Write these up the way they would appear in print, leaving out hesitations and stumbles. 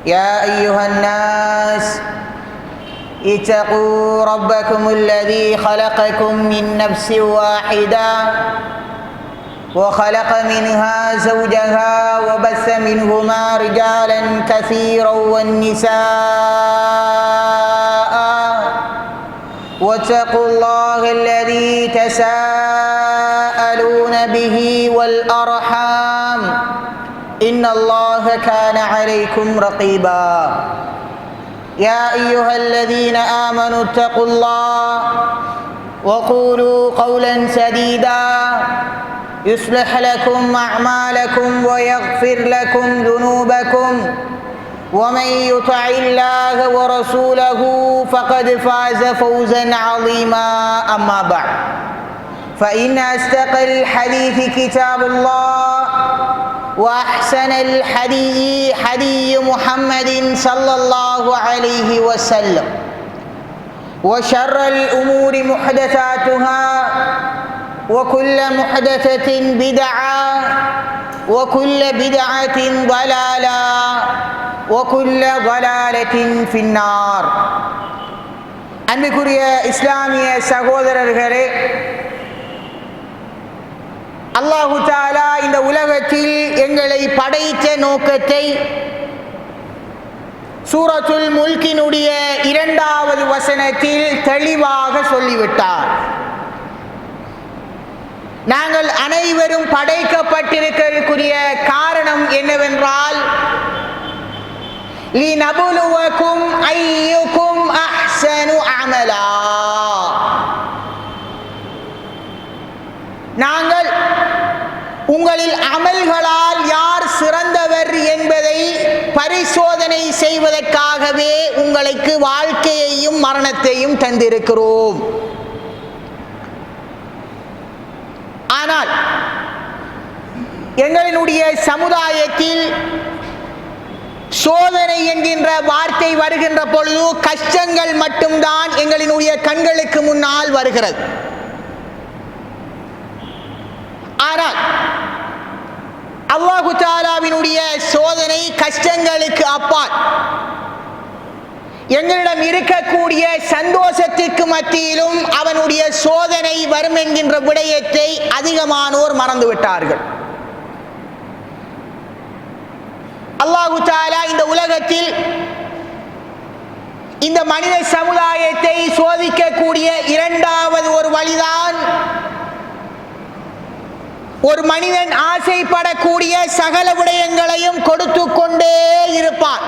يا أيها الناس اتقوا ربكم الذي خلقكم من نفس واحدة وخلق منها زوجها وبث منهما رجالا كثيرا والنساء واتقوا الله الذي تساءلون به والأرحام إن الله كان عليكم رقيبا يا أيها الذين آمنوا اتقوا الله وقولوا قولا سديدا يصلح لكم أعمالكم ويغفر لكم ذنوبكم ومن يطع الله ورسوله فقد فاز فوزا عظيما أما بعد فإن أصدق الحديث كتاب الله وأحسن الحديث حديث محمد صلى الله عليه وسلم وشر الأمور محدثاتها وكل محدثة بدعة وكل بدعة ضلالة وكل ضلالة في النار. அன்பிற்குரிய இஸ்லாமிய சகோதரர்களே, அல்லாஹு தஆலா இந்த உலகத்தில் எங்களை படைத்த நோக்கத்தை சூரத்துல் முல்கினுடைய 2வது வசனத்தில் தெளிவாக சொல்லிவிட்டார். நாங்கள் அனைவரும் படைக்கப்பட்டிருக்கக்கூடிய காரணம் என்னவென்றால் லினபுலுவக்கும் அய்யுக்கும் அஹ்ஸனு அமலா, நாங்கள் உங்களில் அமல்களால் யார் சிறந்தவர் என்பதை பரிசோதனை செய்வதற்காகவே உங்களுக்கு வாழ்க்கையையும் மரணத்தையும் தந்திருக்கிறோம். ஆனால் எங்களினுடைய சமுதாயத்தில் சோதனை என்கின்ற வார்த்தை வருகின்ற பொழுது கஷ்டங்கள் மட்டும்தான் எங்களினுடைய கண்களுக்கு முன்னால் வருகிறது. ஆனால் அல்லாஹு தஆலாவினுடைய சோதனை கஷ்டங்களுக்கு அப்பால் எங்களிடம் இருக்கக்கூடிய சந்தோஷத்திற்கு மத்தியிலும் அவனுடைய சோதனை வரும் என்கின்ற விடயத்தை அதிகமானோர் மறந்துவிட்டார்கள். அல்லாஹு தஆலா இந்த உலகத்தில் இந்த மனித சமுதாயத்தை சோதிக்கக்கூடிய 2வது ஒரு வழிதான் ஒரு மனிதன் ஆசைப்படக்கூடிய சகல விடயங்களையும் கொடுத்து கொண்டே இருப்பான்.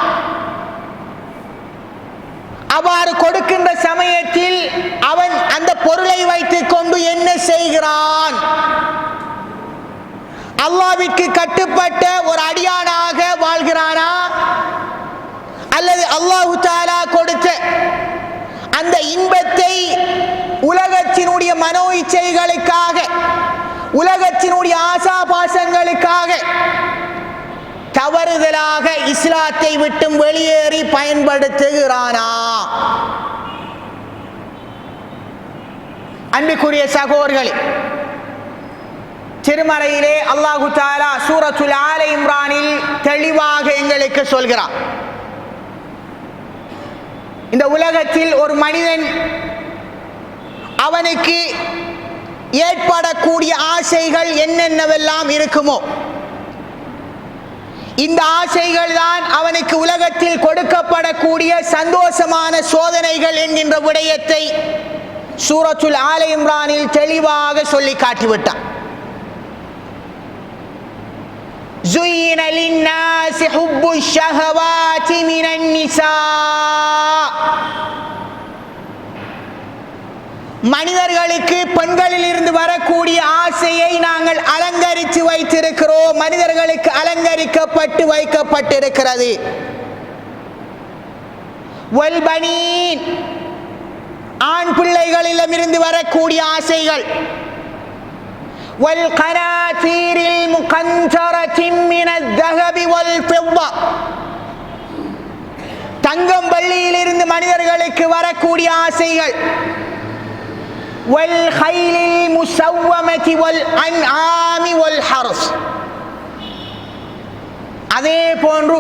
அவ்வாறு கொடுக்கின்ற சமயத்தில் அவன் அந்த பொருளை வைத்துக் கொண்டு என்ன செய்கிறான்? அல்லாஹ்விற்கு கட்டுப்பட்ட ஒரு அடியானாக வாழ்கிறானா, அல்லது அல்லாஹ் தஆலா கொடுத்த அந்த இன்பத்தை உலகத்தினுடைய மனோ இச்சைகளுக்காக, உலகத்தினுடைய ஆசாபாசங்களுக்காக தவறுதலாக இஸ்லாத்தை விட்டு வெளியேறி பயன்படுத்துகிறானா? அன்பிற்குரிய சகோதரர்களே, திருமறையிலே அல்லாஹு தஆலா சூரத்துல் ஆல இம்ரானில் தெளிவாக எங்களுக்கு சொல்கிறார். இந்த உலகத்தில் ஒரு மனிதன் அவனுக்கு ஏற்படக்கூடிய ஆசைகள் என்னென்னவெல்லாம் இருக்குமோ, இந்த ஆசைகள் தான் அவனுக்கு உலகத்தில் கொடுக்கப்படக்கூடிய சந்தோஷமான சோதனைகள் என்கின்ற விடயத்தை சூரத்துல் ஆல இம்ரானில் தெளிவாக சொல்லி காட்டிவிட்டார். زين للناس حب الشهوات من النساء, மனிதர்களுக்கு பெண்களில் இருந்து வரக்கூடிய ஆசையை நாங்கள் அலங்கரித்து வைத்திருக்கிறோம். மனிதர்களுக்கு அலங்கரிக்கப்பட்டு வைக்கப்பட்டிருக்கிறது. வல்பனீன், ஆண் பிள்ளைகளிடம் இருந்து வரக்கூடிய ஆசைகள். والقناطير المقنطرة من الذهب والفضة, தங்கம் வெள்ளியிலிருந்து மனிதர்களுக்கு வரக்கூடிய ஆசைகள். والخيل المسومة والأنعام والحرث, அதே போன்று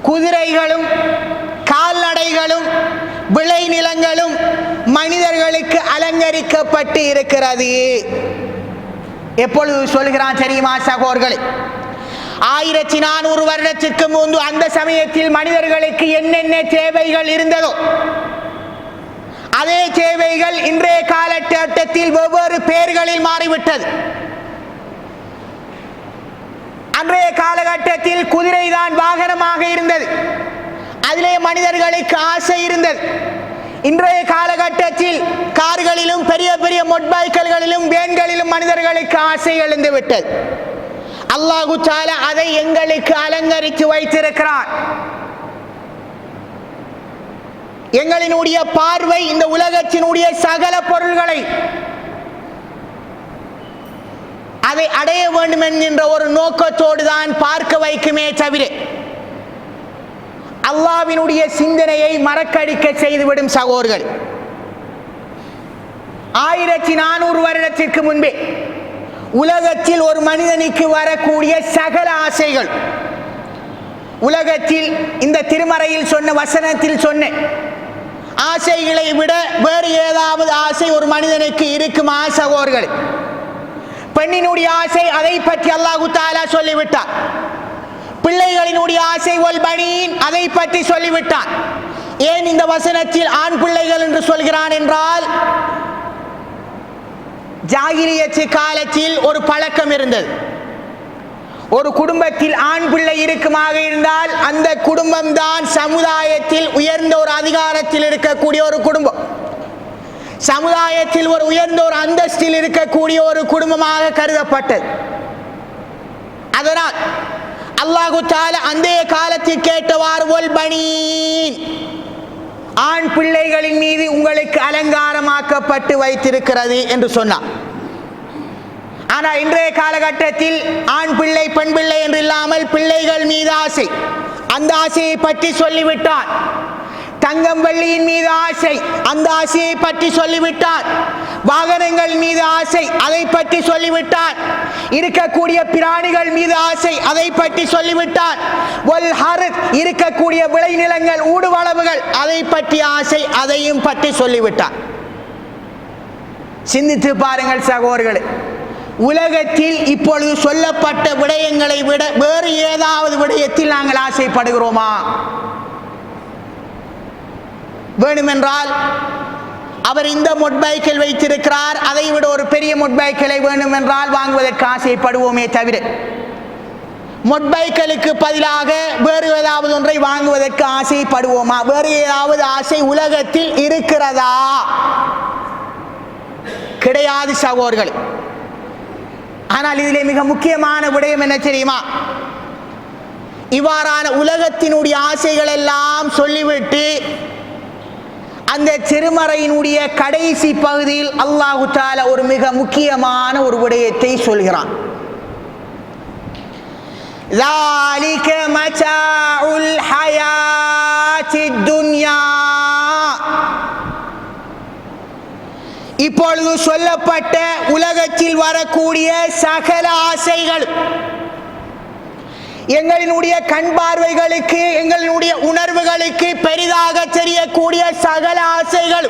குதிரைகளும் கால்நடைகளும் விளைநிலங்களும் மனிதர்களுக்கு அலங்கரிக்கப்பட்டு இருக்கிறது. எப்பொழுது சொல்கிறான் தெரியுமா சகோதரர்களே? 1400 வருடத்திற்கு முன்பு அந்த சமயத்தில் மனிதர்களுக்கு என்னென்ன தேவைகள் இருந்ததோ அதே தேவைகள் இன்றைய காலகட்டத்தில் வெவ்வேறு பெயர்களில் மாறிவிட்டது. அன்றைய காலகட்டத்தில் குதிரைதான் வாகனமாக இருந்தது, அதிலே மனிதர்களுக்கு ஆசை இருந்தது. இன்றைய காலகட்டத்தில் கார்களிலும் பெரிய பெரிய மோட்டார்சைக்கிள்களிலும் வேன்களிலும் மனிதர்களுக்கு ஆசை எழுந்து விட்டது. அல்லாஹு தஆலா அதை எங்களுக்கு அலங்கரித்து வைத்திருக்கிறார். எங்களினுடைய பார்வை இந்த உலகத்தினுடைய சகல பொருள்களை அதை அடைய வேண்டும் என்கின்ற ஒரு நோக்கத்தோடு தான் பார்க்க வைக்குமே தவிர அல்லாஹ்வினுடைய சிந்தனையை மறக்கடிக்க செய்துவிடும் சகோதரர்கள். 1400 வருடத்திற்கு முன்பே உலகத்தில் ஒரு மனிதனுக்கு வரக்கூடிய சகல ஆசைகள், உலகத்தில் இந்த திருமறையில் சொன்ன வசனத்தில் சொன்ன ஆசைகளை விட வேறு ஏதாவது ஆசை ஒரு மனிதனுக்கு இருக்குமா சகோதரர்கள்? பெண்ணினுடைய ஆசை, அதை பற்றி அல்லாஹு தஆலா சொல்லிவிட்டார். பிள்ளைகளினுடைய ஆசை வல் பனீன், அதை பற்றி சொல்லிவிட்டார். ஏன் இந்த வசனத்தில் ஆண் பிள்ளைகள் என்று சொல்கிறான் என்றால், ஜாகிலியத் காலத்தில் ஒரு பழக்கம் இருந்தது. ஒரு குடும்பத்தில் ஆண் பிள்ளை இருக்குமாக இருந்தால் அந்த குடும்பம் தான் சமுதாயத்தில் உயர்ந்த ஒரு அதிகாரத்தில் இருக்கக்கூடிய ஒரு குடும்பம், சமுதாயத்தில் ஒரு உயர்ந்த ஒரு அந்தஸ்தில் இருக்கக்கூடிய ஒரு குடும்பமாக கருதப்பட்டது. அதனால் அல்லாஹு தஆலா அந்த காலத்தில் கேட்டவாறு வல் பனீன், ஆண் பிள்ளைகளின் மீது உங்களுக்கு அலங்காரமாக்கப்பட்டு வைத்திருக்கிறது என்று சொன்னார். ஆனால் இன்றைய காலகட்டத்தில் ஆண் பிள்ளை பெண் பிள்ளை என்று இல்லாமல் பிள்ளைகள் மீது ஆசை, அந்த ஆசையை பற்றி சொல்லிவிட்டார். தங்கம் வெள்ளியின் மீது ஆசை, அந்த ஆசையை பற்றி சொல்லிவிட்டார். வாகனங்கள் மீது ஆசை, அதை பற்றி சொல்லிவிட்டார். இருக்கக்கூடிய பிராணிகள் மீது ஆசை, அதை பற்றி சொல்லிவிட்டார். வல் ஹர்த், இருக்கக்கூடிய விளைநிலங்கள் ஊடுவளவுகள், அதை பற்றி ஆசை, அதையும் பற்றி சொல்லிவிட்டார். சிந்தித்து பாருங்கள் சகோதரர்களே, உலகத்தில் இப்பொழுது சொல்லப்பட்ட விடயங்களை விட வேறு ஏதாவது விடயத்தில் நாங்கள் ஆசைப்படுகிறோமா? வேணுமென்றால் அவர் இந்த மோட்டார்சைக்கிள் வைத்திருக்கிறார், அதை விட ஒரு பெரிய மோட்டார்சைக்கிளை வேண்டுமென்றால் வாங்குவதற்கு ஆசைப்படுவோமே தவிர மோட்டார்சைக்கிளுக்கு பதிலாக வேறு ஏதாவது ஒன்றை வாங்குவதற்கு ஆசைப்படுவோமா? வேறு ஏதாவது ஆசை உலகத்தில் இருக்கிறதா? கிடையாது சகோதரர்கள். ஆனால் இதிலே மிக முக்கியமான விடயம் என்ன தெரியுமா? இவ்வாறான உலகத்தினுடைய ஆசைகள் எல்லாம் சொல்லிவிட்டு அந்த திருமறையினுடைய கடைசி பகுதியில் அல்லாஹு தஆலா ஒரு மிக முக்கியமான ஒரு விடயத்தை சொல்கிறான். ذَلِكَ مَتَاعُ الْحَيَاةِ الدُّنْيَا, இப்பொழுது சொல்லப்பட்ட உலகத்தில் வரக்கூடிய சகல ஆசைகள், எங்களினுடைய கண் பார்வைகளுக்கு எங்களுடைய உணர்வுகளுக்கு பெரிதாக தெரியக்கூடிய சகல ஆசைகள்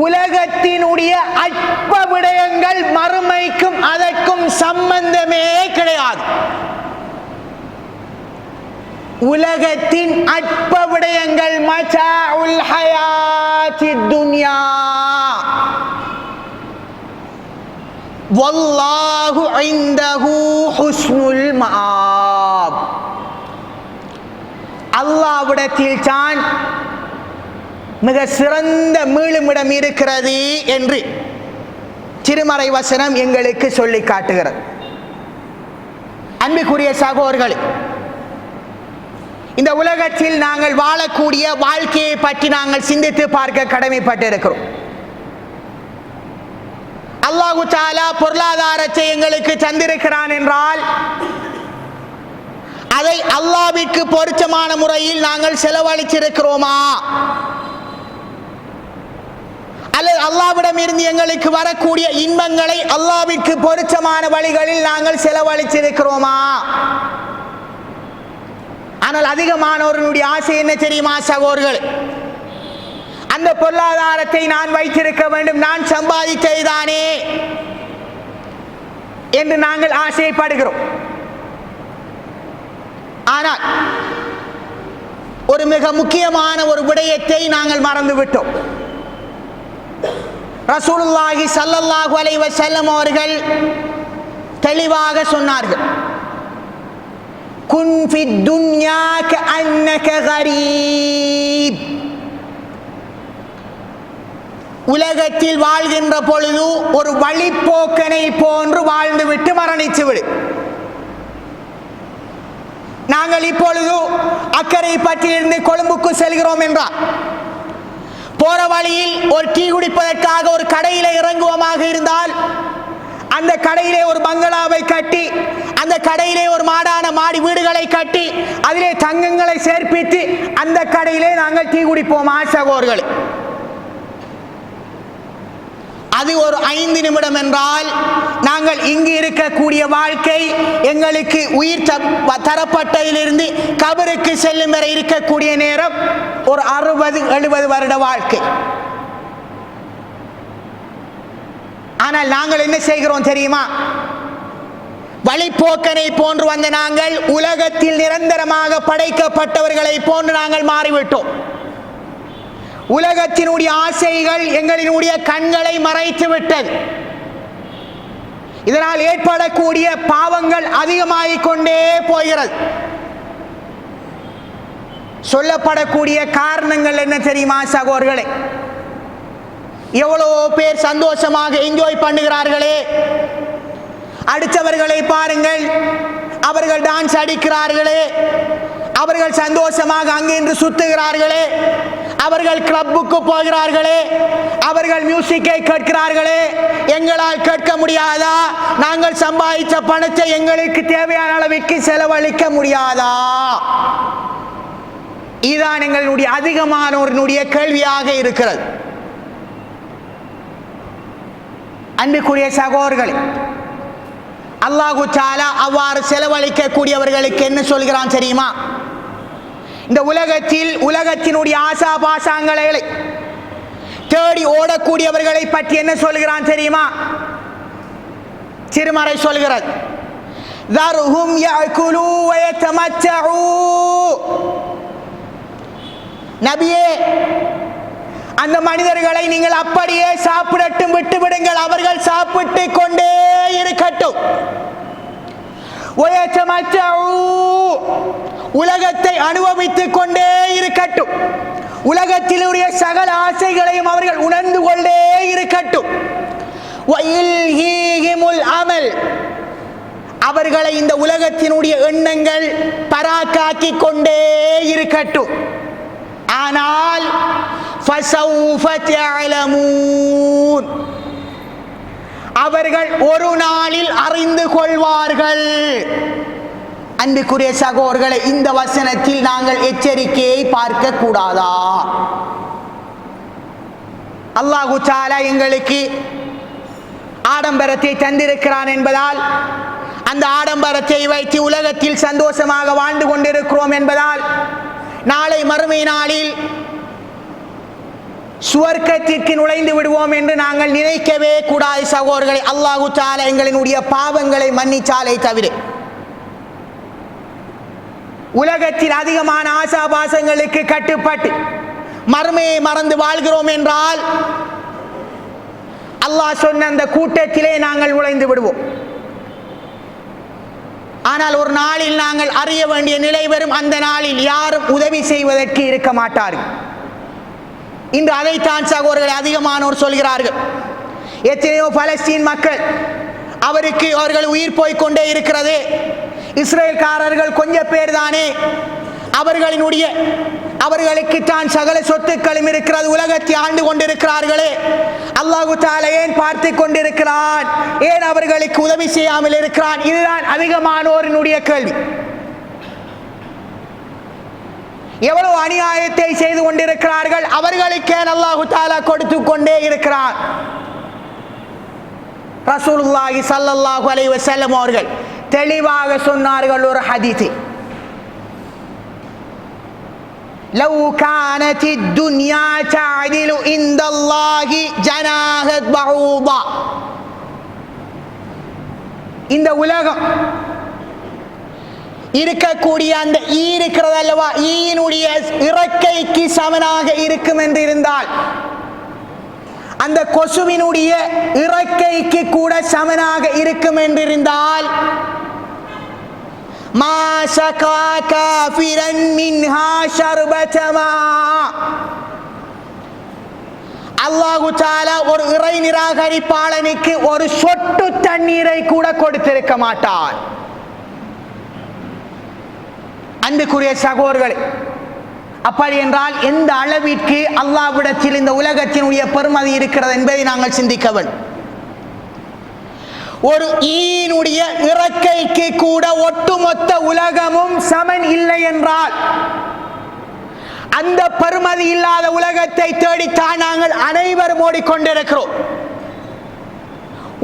உலகத்தினுடைய அற்ப விடயங்கள், மறுமைக்கும் அதற்கும் சம்பந்தமே கிடையாது. உலகத்தின் அற்ப விடயங்கள் மதாஉல் ஹயாத்தித் துன்யா, வல்லாஹு இன்தஹு ஹுஸ்னுல் மஆப், அல்லாஹ்விடத்தில் தான் மிக சிறந்த மீளுமிடம் இருக்கிறது என்று திருமறை வசனம் எங்களுக்கு சொல்லி காட்டுகிறது. அன்புக்குரிய சகோதரர்களே, இந்த உலகத்தில் நாங்கள் வாழக்கூடிய வாழ்க்கையை பற்றி நாங்கள் சிந்தித்து பார்க்க கடமைப்பட்டிருக்கிறோம். அல்லாஹு தஆலா பொருளாதாரத்தை எங்களுக்கு தந்திருக்கிறான் என்றால் அதை அல்லாஹ்விற்கு பொருத்தமான முறையில் நாங்கள் செலவழித்திருக்கிறோமா? அல்லது அல்லாஹ்விடம் இருந்து எங்களுக்கு வரக்கூடிய இன்பங்களை அல்லாஹ்விற்கு பொருத்தமான வழிகளில் நாங்கள் செலவழித்திருக்கிறோமா? அதிகமானோருடைய ஆசை என்ன தெரியுமா சகோதரர்களே? அந்த பொருளாதாரத்தை நான் வைத்திருக்க வேண்டும், நான் சம்பாதித்ததுதானே என்று நாங்கள் ஆசைப்படுகிறோம். ஆனால் ஒரு மிக முக்கியமான ஒரு விடயத்தை நாங்கள் மறந்துவிட்டோம். ரசூலுல்லாஹி ஸல்லல்லாஹு அலைஹி வஸல்லம் அவர்கள் தெளிவாக சொன்னார்கள், குன் ஃபித் துன்யா கஅன்னக கரீப். உலகத்தில் வாழ்கின்ற பொழுது ஒரு வழிப்போக்கனை போன்று வாழ்ந்துவிட்டு மரணித்து விடு. நாங்கள் இப்பொழுது அக்கரைப்பட்டிலிருந்து கொழும்புக்கு செல்கிறோம் என்றால் போற வழியில் ஒரு டீ குடிப்பதற்காக ஒரு கடையில இறங்குவோமாக இருந்தால் அந்த கடையிலே ஒரு பங்களாவை கட்டி, அந்த கடையிலே ஒரு மாடி வீடுகளை கட்டி அதிலே தங்கங்களை சேர்ப்பித்து அந்த கடையிலே நாங்கள் டீ குடிப்போமா சகோதரர்களே? அது ஒரு 5 நிமிடம் என்றால் நாங்கள் இங்கு இருக்கக்கூடிய வாழ்க்கை எங்களுக்கு உயிர் தரப்பட்டதிலிருந்து கபருக்கு செல்லும் வரை இருக்கக்கூடிய நேரம் ஒரு 60-70 வருட வாழ்க்கை. ஆனால் நாங்கள் என்ன செய்கிறோம் தெரியுமா? வழிப்போக்கனை போன்று வந்த நாங்கள் உலகத்தில் நிரந்தரமாக படைக்கப்பட்டவர்களை போன்று நாங்கள் மாறிவிட்டோம். உலகத்தினுடைய ஆசைகள் எங்களினுடைய கண்களை மறைத்து விட்டது. இதனால் ஏற்படக்கூடிய பாவங்கள் அதிகமாகிக் கொண்டே போகிறது. சொல்லப்படக்கூடிய காரணங்கள் என்ன தெரியுமா சகோதரர்களே? எவ்வளவு பேர் சந்தோஷமாக என்ஜாய் பண்ணுகிறார்களே, அடுத்தவர்களை பாருங்கள், அவர்கள் டான்ஸ் அடிக்கிறார்களே, அவர்கள் சந்தோஷமாக அங்கிருந்து சுத்துகிறார்களே, அவர்கள் கிளப்புக்கு போகிறார்களே, அவர்கள் மியூசிக்கை கேட்கிறார்களே. எங்களால் கேட்க முடியாதா? நாங்கள் சம்பாதித்த பணத்தை எங்களுக்கு தேவையான அளவிற்கு செலவழிக்க முடியாதா? இதுதான் எங்களுடைய அதிகமானோருடைய கேள்வியாக இருக்கிறது. அன்புக்குரிய சகோதரர்களே, அல்லாஹு தஆலா அவ்வாறு செலவழிக்கக்கூடியவர்களுக்கு என்ன சொல்கிறான் தெரியுமா? இந்த உலகத்தினுடைய ஆசாபாசங்களை தேடி ஓடக்கூடியவர்களை பற்றி என்ன சொல்கிறான் தெரியுமா? திருமறை சொல்கிறது, தர்ஹும் யஅகுலு வ யதமத்தஉ. நபியே, அந்த மனிதர்களை நீங்கள் அப்படியே சாப்பிடட்டும், விட்டு விடுங்கள், அவர்கள் சாப்பிட்டு கொண்டே இருக்கட்டும். உலகத்தை அனுபவித்துக் கொண்டே இருக்கட்டும், உலகத்திலுடைய சகல ஆசைகளையும் அவர்கள் உணர்ந்து கொண்டே இருக்கட்டும். அமல், அவர்களை இந்த உலகத்தினுடைய எண்ணங்கள் பராக்காக்கி கொண்டே இருக்கட்டும். ஆனால் அவர்கள் ஒரு நாளில் அறிந்து கொள்வார்கள். அன்புக்குரிய சகோதரர்களை, இந்த வசனத்தில் நாங்கள் எச்சரிக்கையை பார்க்க கூடாதா? அல்லாஹு தஆலா எங்களுக்கு ஆடம்பரத்தை தந்திருக்கிறான் என்பதால், அந்த ஆடம்பரத்தை வைத்து உலகத்தில் சந்தோஷமாக வாழ்ந்து கொண்டிருக்கிறோம் என்பதால், நாளை மறுமை நாளில் சுவர்க்கத்திற்கு நுழைந்து விடுவோம் என்று நாங்கள் நினைக்கவே கூடாது சகோதரர்களை. அல்லாஹு தஆலா எங்களினுடைய பாவங்களை மன்னிச்சாலே தவிர, உலகத்தில் அதிகமான ஆசாபாசங்களுக்கு கட்டுப்பட்டு மறுமையை மறந்து வாழ்கிறோம் என்றால் அல்லாஹ் சொன்ன அந்த கூட்டத்திலே நாங்கள் நுழைந்து விடுவோம். ஆனால் ஒரு நாளில் நாங்கள் அறிய வேண்டிய நிலை வரும். அந்த நாளில் யாரும் உதவி செய்வதற்கு இருக்க மாட்டார்கள். இன்று அதைத்தான் சகோதரர்கள் அதிகமானோர் சொல்கிறார்கள். எத்தனையோ பலஸ்தீன் மக்கள், அவர்கள் உயிர் போய்கொண்டே இருக்கிறது. இஸ்ரேல்காரர்கள் கொஞ்சம் பேர் தானே, அவர்களுக்கு தான் சகல சொத்துக்களும் இருக்கிறது, உலகத்தை ஆண்டு கொண்டிருக்கிறார்களே, அல்லாஹு தஆலா ஏன் பார்த்து கொண்டிருக்கிறான்? ஏன் அவர்களுக்கு உதவி செய்யாமல் இருக்கிறான்? இதுதான் அதிகமானோரினுடைய கேள்வி. எவ்வளவு அநியாயத்தை செய்து கொண்டிருக்கிறார்கள், அவர்களுக்கே அல்லாஹு தஆலா கொடுத்து கொண்டே இருக்கிறார். ரசூலுல்லாஹி ஸல்லல்லாஹு அலைஹி வஸல்லம் அவர்கள் தெளிவாக சொன்னார்கள் ஒரு ஹதீஸை, லவ் கானத் துன்யா தஅதிலு இன்தல்லாஹி ஜனாஹத் பஊதா. இந்த உலகம் இருக்கக்கூடிய அந்த ஈ இருக்கிறது அல்லவா, ஈயினுடைய இறக்கைக்கு சமனாக இருக்கும் என்று இருந்தால், அந்த கொசுவினுடைய இறக்கைக்கு கூட சமனாக இருக்கும் என்றிருந்தால், மா ஸகா காஃபிரன் மின்ஹா ஷர்பத மா, அல்லாஹு தஆலா ஒரு இறை நிராகரிப்பாளனுக்கு ஒரு சொட்டு தண்ணீரை கூட கொடுத்திருக்க மாட்டார். அன்புக்குரிய சகோதரர்களே, அப்படி என்றால் எந்த அளவிற்கு அல்லாஹ்விடத்தில் இந்த உலகத்தினுடைய பெருமதி இருக்கிறது என்பதை நாங்கள் சிந்திக்க வேண்டும். ஒரு ஈயினுடைய இறக்கைக்கு கூட ஒட்டுமொத்த உலகமும் சமன் இல்லை என்றால், அந்த பெருமதி இல்லாத உலகத்தை தேடித்தான் நாங்கள் அனைவரும் ஓடிக்கொண்டிருக்கிறோம்.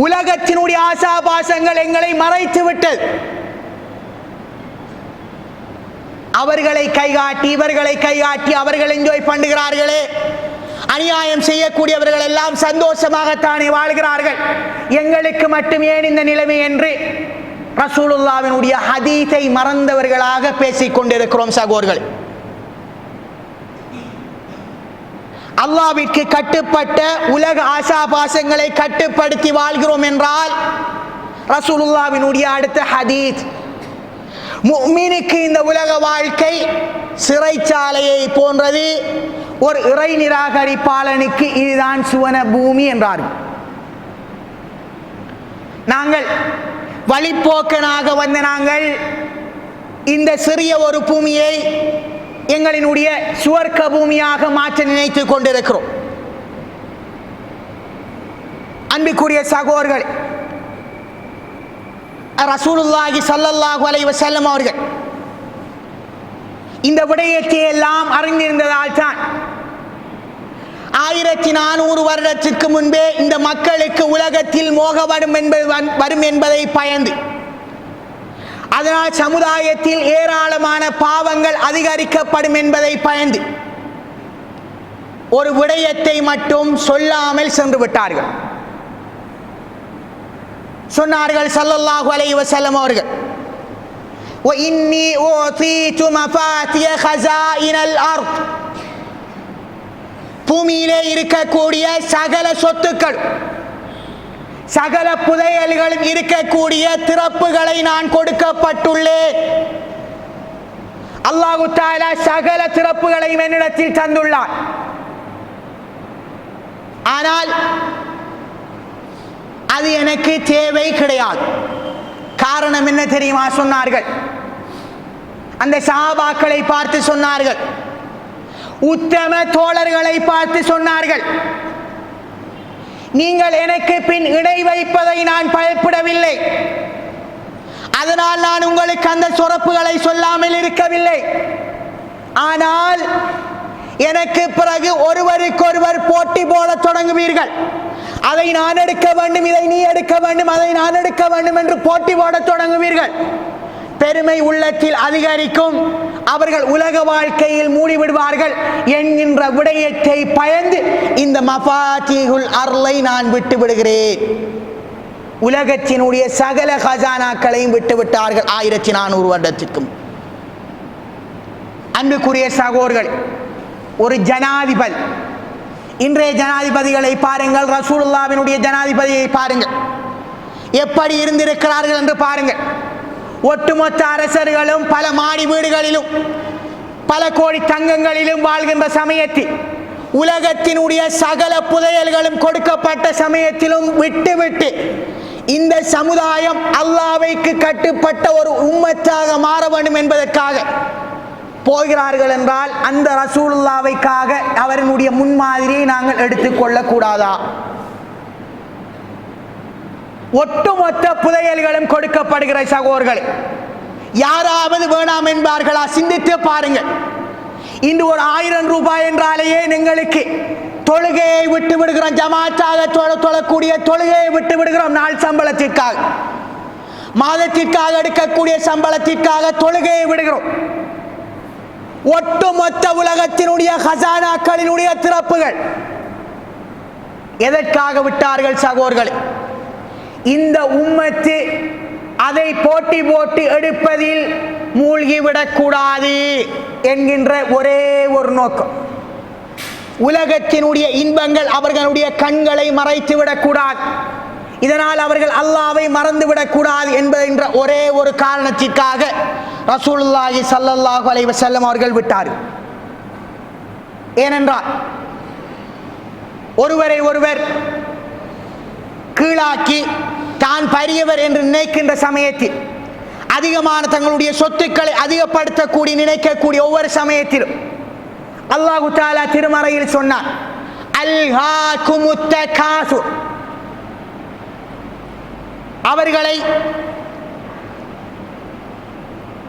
உலகத்தினுடைய ஆசாபாசங்கள் எங்களை மறைத்து விட்டது. அவர்களை கைகாட்டி இவர்களை கைகாட்டி அவர்கள் என்ஜாய் பண்ணுகிறார்களே, அநியாயம் செய்யக்கூடியவர்கள் எல்லாம் சந்தோஷமாகத்தானே வாழ்கிறார்கள், எங்களுக்கு மட்டும் ஏன் இந்த நிலைமை என்று ரசூலுல்லாஹ்வினுடைய ஹதீஸை மறந்தவர்களாக பேசிக் கொண்டிருக்கிறோம் சகோதரர்கள். அல்லாஹ்விற்கு கட்டுப்பட்ட உலக ஆசாபாசங்களை கட்டுப்படுத்தி வாழ்கிறோம் என்றால், ரசூலுல்லாஹ்வினுடைய அடுத்த ஹதீஸ், முஃமினுக்கு இந்த உலக வாழ்க்கை சிறைச்சாலையை போன்றது, ஒரு இறை நிராகரிப்பாளனுக்கு இதுதான் சுவன பூமி என்றார்கள். நாங்கள் வழிப்போக்கனாக வந்த நாங்கள் இந்த சிறிய ஒரு பூமியை எங்களினுடைய சுவர்க்க பூமியாக மாற்ற நினைத்துக் கொண்டிருக்கிறோம். அன்புக்குரிய சகோதரர்களே, ரசூலுல்லாஹி ஸல்லல்லாஹு அலைஹி வஸல்லம் அவர்கள் இந்த விடயத்தை எல்லாம் அறிந்திருந்ததால் தான் 1400 வருடத்திற்கு முன்பே இந்த மக்களுக்கு உலகத்தில் மோகம் வரும் என்பதை பயந்து, அதனால் சமுதாயத்தில் ஏராளமான பாவங்கள் அதிகரிக்கப்படும் என்பதை பயந்து ஒரு விடயத்தை மட்டும் சொல்லாமல் சென்று விட்டார்கள். சொன்னார்கள் ஸல்லல்லாஹு அலைஹி வஸல்லம் அவர்கள், வ இன்னி ஊதீது மஃபாத்திய ஹஸாயினல் அர்த், பூமியிலே இருக்கக்கூடிய சகல சொத்துக்கள் சகல புதையல்களும் இருக்கக்கூடிய திறப்புகளை நான் கொடுக்கப்பட்டுள்ளேன். அல்லாஹு தஆலா சகல திறப்புகளையும் என்னிடத்தில் தந்துள்ளார். ஆனால் அது எனக்கு தேவை கிடையாது. காரணம் என்ன தெரியுமா? சொன்னார்கள், அந்த சஹாபாக்களை பார்த்து சொன்னார்கள், உத்தம தோழர்களை பார்த்து சொன்னார்கள், நீங்கள் எனக்கு பின் இணை வைப்பதை நான் பயப்படவில்லை, அதனால் நான் உங்களுக்கு அந்த சொரப்புகளை சொல்லாமல் இருக்கவில்லை. ஆனால் எனக்கு பிறகு ஒருவருக்கொருவர் போட்டி போட தொடங்குவீர்கள். அதை நான் எடுக்க வேண்டும், இதை நீ எடுக்க வேண்டும், அதை நான் எடுக்க வேண்டும் என்று போட்டி போட தொடங்குவீர்கள். பெருமை உள்ளத்தில் அதிகரிக்கும், அவர்கள் உலக வாழ்க்கையில் மூடிவிடுவார்கள் என்கின்ற விடயத்தை பயந்து இந்த மஃபாத்திஹுல் அர்லை நான் விட்டு விடுகிறேன். உலகத்தினுடைய சகல ஹஜானாக்களையும் விட்டு விட்டார்கள் 1400 வருடத்திற்கும். அன்புக்குரிய சகோதரர்கள், ஒரு ஜனாதிபதி, இன்றைய ஜனாதிபதிகளை பாருங்கள், ரசூலுல்லாஹ்வினுடைய ஜனாதிபதியை பாருங்கள், எப்படி இருந்திருக்கிறார்கள் என்று பாருங்கள். ஒட்டுமொத்த அரசர்களும் பல மாடி வீடுகளிலும் பல கோடி தங்கங்களிலும் வாழ்கின்ற சமயத்தில், உலகத்தினுடைய சகல புதையல்களும் கொடுக்கப்பட்ட சமயத்திலும் விட்டுவிட்டு இந்த சமுதாயம் அல்லாஹ்வுக்கு கட்டுப்பட்ட ஒரு உம்மத்தாக மாற வேண்டும் என்பதற்காக போகிறார்கள் என்றால், அந்த ரசூலுல்லாஹ்வுக்காக அவர்களுடைய முன்மாதிரியை நாங்கள் எடுத்துக்கொள்ள கூடாதா? ஒட்டுமொத்த புதையல்களும் கொடுக்கப்படுகிற சகோதரர்களே, யாராவது வேணாம் என்பார்களா? சிந்தித்து பாருங்கள். இன்று ஒரு 1000 ரூபாய் என்றாலேயே எங்களுக்கு தொழுகையை விட்டு விடுகிறோம், ஜமாத்தாக தொழக்கூடிய தொழுகையை விட்டு விடுகிறோம். நாள் சம்பளத்திற்காக, மாதத்திற்காக எடுக்கக்கூடிய சம்பளத்திற்காக தொழுகையை விடுகிறோம். ஒட்டுமொத்த உலகத்தினுடைய ஹசானாக்களினுடைய திறப்புகள். எதற்காக விட்டார்கள் சகோதரர்களே? இந்த உம்மத்து அதை போட்டி போட்டு எடுப்பதில் மூழ்கிவிடக்கூடாது என்கின்ற ஒரே ஒரு நோக்கம். உலகத்தினுடைய இன்பங்கள் அவர்களுடைய கண்களை மறைத்து விடக்கூடாது, இதனால் அவர்கள் அல்லாஹ்வை மறந்துவிடக்கூடாது என்கின்ற ஒரே ஒரு காரணத்திற்காக ரசூலுல்லாஹி ஸல்லல்லாஹு அலைஹி வஸல்லம் அவர்கள் விட்டார்கள். ஏனென்றால் ஒருவரை ஒருவர் கீழாக்கி தான் பெரியவர் என்று நினைக்கின்ற சமயத்தில், அதிகமான தங்களுடைய சொத்துக்களை அதிகப்படுத்தக்கூடிய நினைக்கக்கூடிய ஒவ்வொரு சமயத்திலும் அல்லாஹு தஆலா திருமறையில் சொன்னார், அல்ஹாகுமுத் தகாசுர், அவர்களை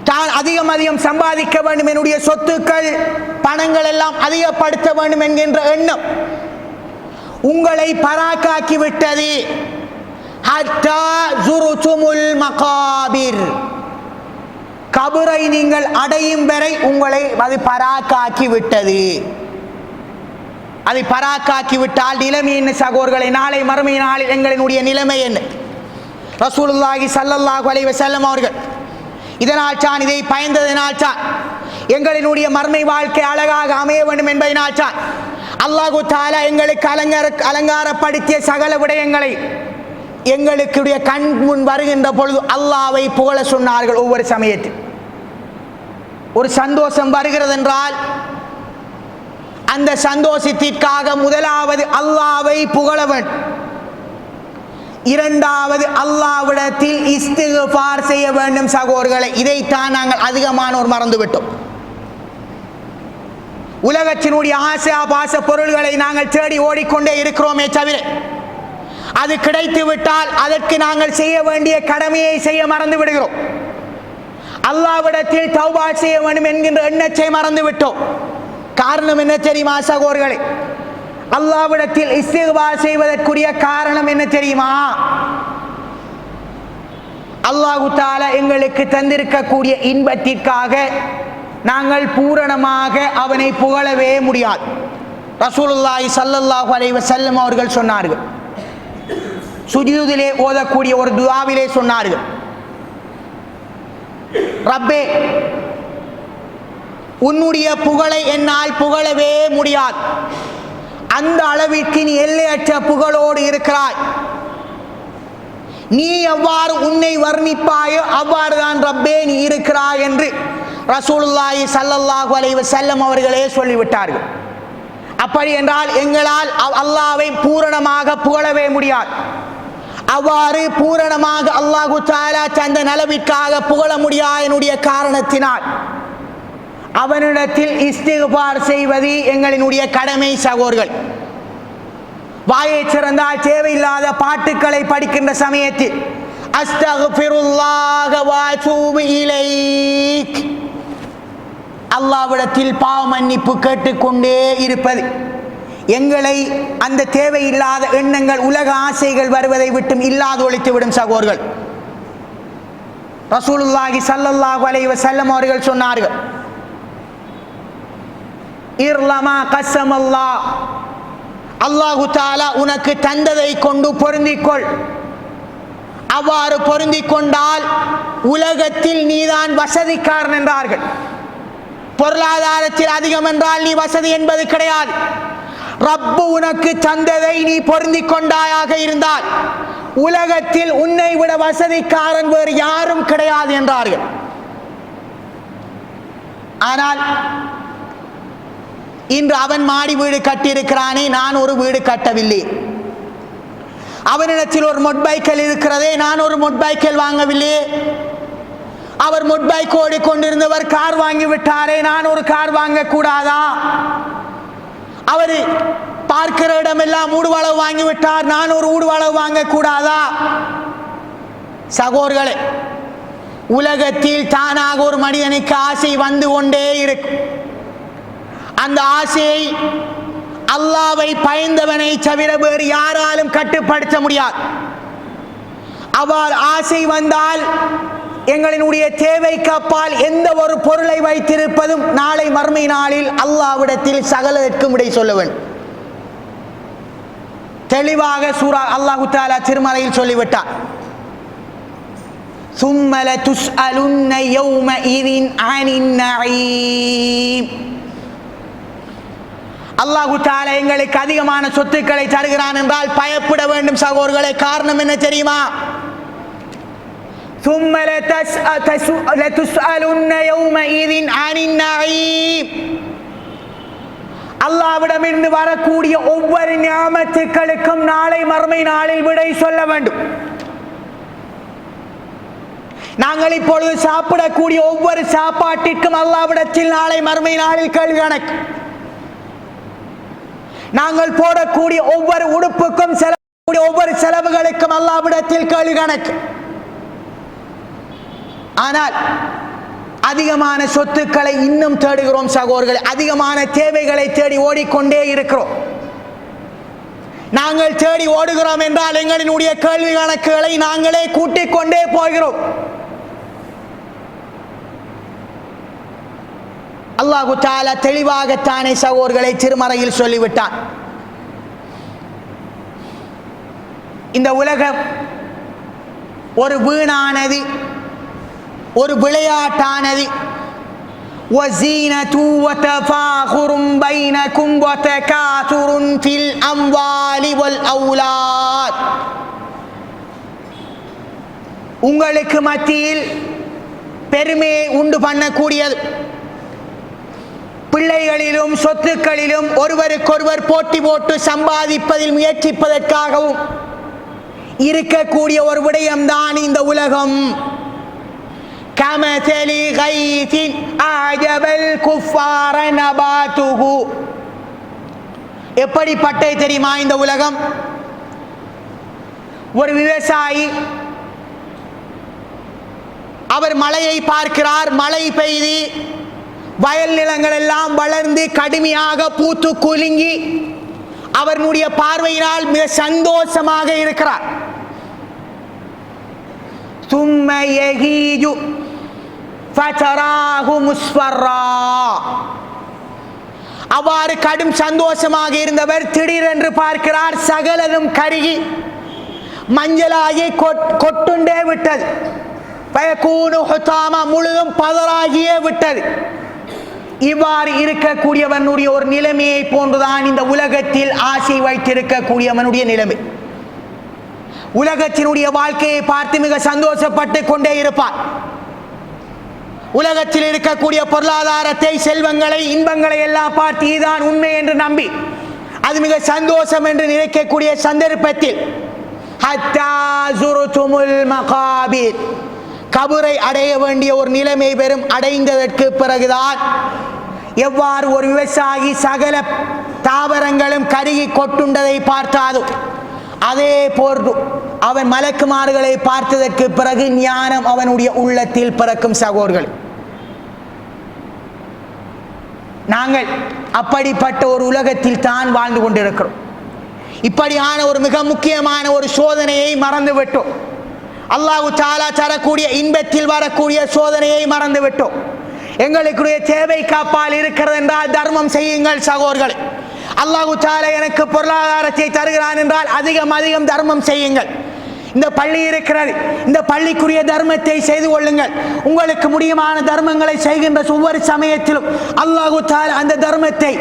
தான் அதிகம் சம்பாதிக்க வேண்டும், என்னுடைய சொத்துக்கள் பணங்கள் எல்லாம் அதிகப்படுத்த வேண்டும் என்கின்ற எண்ணம் உங்களை பராக்காக்கி விட்டது. ஹத்தா ஜுருதுமுல் மகாபிர், கபரை நீங்கள் அடையும் வரை உங்களை அது பராக்காக்கி விட்டது. அதை பராக்காக்கி விட்டால் நிலைமை என்ன சகோதரர்களை? நாளை மறுமை நாளில் எங்களினுடைய நிலைமை என்ன? ரசூலுல்லாஹி ஸல்லல்லாஹு அலைஹி வஸல்லம் அவர்கள் இதனால் தான், இதை பயந்ததினால் தான், எங்களினுடைய மர்மை வாழ்க்கை அழகாக அமைய வேண்டும் என்பதனால் தான் அல்லாஹு தஆலா எங்களுக்கு அலங்காரப்படுத்திய சகல விடயங்களை எங்களுடைய கண் முன் வருகின்ற பொழுது அல்லாஹ்வை புகழ சொன்னார்கள். ஒவ்வொரு சமயத்தில் ஒரு சந்தோஷம் வருகிறது என்றால் அந்த சந்தோஷத்திற்காக முதலாவது அல்லாஹ்வை புகழ வேண்டும், இரண்டாவது அல்லாஹ்விடத்தில் இஸ்திக்ஃபார் செய்ய வேண்டும் சகோதரர்களை. இதைத்தான் நாங்கள் அதிகமானோர் மறந்துவிட்டோம். உலகத்தினுடைய ஆசை பாச பொருள்களை நாங்கள் தேடி ஓடிக்கொண்டே இருக்கிறோமே தவிர, அது கிடைத்து விட்டால் அதற்கு நாங்கள் செய்ய வேண்டிய கடமையை செய்ய மறந்து விடுகிறோம். அல்லாஹ்விடத்தில் தௌபா செய்ய வேண்டும் என்கின்ற எண்ணத்தை மறந்து விட்டோம். காரணம் என்ன தெரியுமா சகோதரர்களே? அல்லாஹ்விடத்தில் இஸ்திக்ஃபார் செய்வதற்குரிய காரணம் என்ன தெரியுமா? அல்லாஹ் தஆலா எங்களுக்கு தந்திருக்கக்கூடிய இன்பத்திற்காக நாங்கள் பூரணமாக அவனை புகழவே முடியாது. ரசூலுல்லாஹி ஸல்லல்லாஹு அலைஹி வஸல்லம் அவர்கள் சொன்னார்கள், சுஜூதிலே ஓதக்கூடிய ஒரு துஆவிலே சொன்னார்கள், ரப்பே, உன்னுடைய புகழை என்னால் புகழவே முடியாது, அந்த அளவிற்கு நீ எல்லையற்ற புகழோடு இருக்கிறாய். நீ எவ்வாறு உன்னை வர்ணிப்பாயோ அவ்வாறு தான் ரப்பே நீ இருக்கிறாய் என்று ரசூலுல்லாஹி ஸல்லல்லாஹு அலைஹி வஸல்லம் அவர்களே சொல்லிவிட்டார்கள். அப்படி என்றால் எங்களால் அல்லாஹ்வை பூரணமாக புகழவே முடியாது. அவ்வாறு பூரணமாக அல்லாஹு தஆலா தந்த நலவிற்காக புகழ முடியாதனுடைய காரணத்தினால் அவனிடத்தில் இஸ்திக்ஃபார் செய்வது எங்களினுடைய கடமை சகோதரர்கள். வாயை திறந்தால் தேவையில்லாத பாட்டுக்களை படிக்கின்ற சமயத்தில் அஸ்தக்ஃபிருல்லாஹ வ அதூபு இலைக், அல்லாஹ்விடத்தில் பாவ மன்னிப்பு கேட்டுக்கொண்டே இருப்பது எங்களை அந்த தேவையில்லாத எண்ணங்கள், உலக ஆசைகள் வருவதை விட்டும் இல்லாது ஒழித்துவிடும் சகோதரர்கள். ரசூலுல்லாஹி ஸல்லல்லாஹு அலைஹி வஸல்லம் அவர்கள் சொன்னார்கள், இர்லமா கஸமல்லாஹ், அல்லாஹு தஆலா உனக்கு தந்ததை கொண்டு பொருந்திக்கொள். அவ்வாறு பொருந்திக் கொண்டால் உலகத்தில் நீதான் வசதிக்காரன் என்றார்கள். பொருளாதாரத்தில் அதிகம் என்றால் நீ வசதி என்பது கிடையாது. ரப்பு உனக்கு தந்ததை நீ பொருந்திக் கொண்டாயாக இருந்தால் உலகத்தில் உன்னை விட வசதிக்காரன் வேறு யாரும் கிடையாது என்றார்கள். ஆனால் இன்று அவன் மாடி வீடு கட்டியிருக்கிறானே, நான் ஒரு வீடு கட்டவில்லை. அவனிடத்தில் ஒரு மொட்பைக்கல் இருக்கிறதே, நான் ஒரு மொட்பைக்கல் வாங்கவில்லை. அவர் மொட்பைக் ஓடிக்கொண்டிருந்தவர் கார் வாங்கி விட்டாரே, நான் ஒரு கார் வாங்க கூடாதா? அவர் பார்க்கிற இடமெல்லாம் ஊடுவளவு வாங்கிவிட்டார், நான் ஒரு ஊடுவளவு வாங்க கூடாதா? சகோதரர்களே, உலகத்தில் தானாக ஒரு மனிதனுக்கு ஆசை வந்து கொண்டே இருக்கும். அந்த ஆசையை அல்லாஹ்வை பயந்தவனை தவிர வேறு யாராலும் கட்டுப்படுத்த முடியாது. அவ்வாறு ஆசை வந்தால் எங்களினுடைய தேவைக்கு அப்பால் எந்த ஒரு பொருளை வைத்திருப்பதும் நாளை மறுமை நாளில் அல்லாஹ்விடத்தில் சகலத்திற்கும் விடை சொல்ல வேண்டும். தெளிவாக சூரா அல்லாஹ் தஆலா திருமறையில் சொல்லிவிட்டார். ثُمَّ لَتُسْأَلُنَّ يَوْمَئِذٍ عَنِ النَّعِيمِ. அல்லாஹ் தஆலா எங்களுக்கு அதிகமான சொத்துக்களை தருகிறான் என்றால் பயப்பட வேண்டும் சகோதரர்களே. காரணம் என்ன தெரியுமா? ثُمَّ لَتُسْأَلُنَّ يَوْمَئِذٍ عَنِ النَّعِيمِ. அல்லாஹ்விடமிருந்து வரக்கூடிய ஒவ்வொரு நியாமத்துக்களுக்கும் நாளை மறுமை நாளில் விடை சொல்ல வேண்டும். நாங்கள் இப்பொழுது சாப்பிடக்கூடிய ஒவ்வொரு சாப்பாட்டிற்கும் அல்லாஹ்விடத்தில் நாளை மறுமை நாளில் கேள்வி கணக்கு. நாங்கள் போடக்கூடிய ஒவ்வொரு உடுப்புக்கும் ஒவ்வொரு செலவுகளுக்கும் அல்லாஹ்விடத்தில் கேள்வி கணக்கு. ஆனால் அதிகமான சொத்துக்களை இன்னும் தேடுகிறோம் சகோதரர்களே. அதிகமான தேவைகளை தேடி ஓடிக்கொண்டே இருக்கிறோம். நாங்கள் தேடி ஓடுகிறோம் என்றால் எங்களினுடைய கேள்வி கணக்குகளை நாங்களே கூட்டிக் கொண்டே போகிறோம். அல்லாஹ் தஆலா தெளிவாகத்தானே சகோதரர்களை திருமறையில் சொல்லிவிட்டான். இந்த உலகம் ஒரு வீணானது, ஒரு விளையாட்டானது. وَزِينَةٌ وَتَفَاخُرٌ بَيْنَكُمْ وَتَكَاثُرٌ فِي الْأَمْوَالِ وَالْأَوْلَادِ. உங்களுக்கு மத்தியில் பெருமையை உண்டு பண்ணக்கூடியது. பிள்ளைகளிலும் சொத்துக்களிலும் ஒருவருக்கொருவர் போட்டி போட்டு சம்பாதிப்பதில் முயற்சிப்பதற்காகவும் இருக்கக்கூடிய ஒரு விடயம்தான் இந்த உலகம். كَمَثَلِ غَيْثٍ أَعْجَبَ الْكُفَّارَ نَبَاتُهُ. எப்படிப்பட்ட தெரியுமா இந்த உலகம்? ஒரு விவசாயி அவர் மழையை பார்க்கிறார். மழை பெய்து வயல் நிலங்கள் எல்லாம் வளர்ந்து கடுமையாக பூத்து குலுங்கி அவருடைய பார்வையினால் மிக சந்தோஷமாக இருக்கிறார். ثُمَّ يَهِيجُ فَتَرَاهُ مُصْفَرًّا. அவ்வாறு கடும் சந்தோஷமாக இருந்தவர் திடீரென்று பார்க்கிறார், சகலதும் கருகி மஞ்சளாகி கொட்டுண்டே விட்டது. فَيَكُونُ حُطَامًا, முழுதும் பதறாகியே விட்டது. இவ்வாறு இருக்கக்கூடியவனுடைய ஒரு நிலைமையை போன்றுதான் இந்த உலகத்தில் ஆசை வைத்திருக்கக்கூடியவனுடைய நிலைமை. உலகத்தினுடைய வாழ்க்கையை பார்த்து மிக சந்தோஷப்பட்டு கொண்டே இருப்பார். உலகத்தில் இருக்கக்கூடிய பொருளாதாரத்தை, செல்வங்களை, இன்பங்களை எல்லாம் பார்த்து இதுதான் உண்மை என்று நம்பி அது மிக சந்தோஷம் என்று நினைக்கக்கூடிய சந்தர்ப்பத்தில் ஹத்தா ஸுருதுமுல் மகாபிர், கபரை அடைய வேண்டிய ஒரு நிலைமை பெறும். அடைந்ததற்கு பிறகுதான் எவ்வாறு ஒரு விவசாயி சகல தாவரங்களும் கருகி கொட்டுண்டதை பார்த்தாதோ அதே போன்று அவன் மலக்குமார்களை பார்த்ததற்கு பிறகு ஞானம் அவனுடைய உள்ளத்தில் பிறக்கும். சகோதரர்கள், நாங்கள் அப்படிப்பட்ட ஒரு உலகத்தில் தான் வாழ்ந்து கொண்டிருக்கிறோம். இப்படியான ஒரு மிக முக்கியமான ஒரு சோதனையை மறந்துவிட்டோம். அல்லாஹ் தஆலா தரக்கூடிய இன்பத்தில் வரக்கூடிய சோதனையை மறந்துவிட்டோம். எங்களுக்குரிய தேவை காப்பால் இருக்கிறது என்றால் தர்மம் செய்யுங்கள் சகோதரர்களே. அல்லாஹ் தஆலா எனக்கு பொருளாதாரத்தை தருகிறான் என்றால் அதிகம் தர்மம் செய்யுங்கள். இந்த பள்ளி இருக்கிறது, இந்த பள்ளிக்குரிய தர்மத்தை செய்து கொள்ளுங்கள். உங்களுக்கு முடியுமான தர்மங்களை செய்கின்ற ஒவ்வொரு சமயத்திலும் அல்லாஹ் தஆலா அந்த தர்மத்தை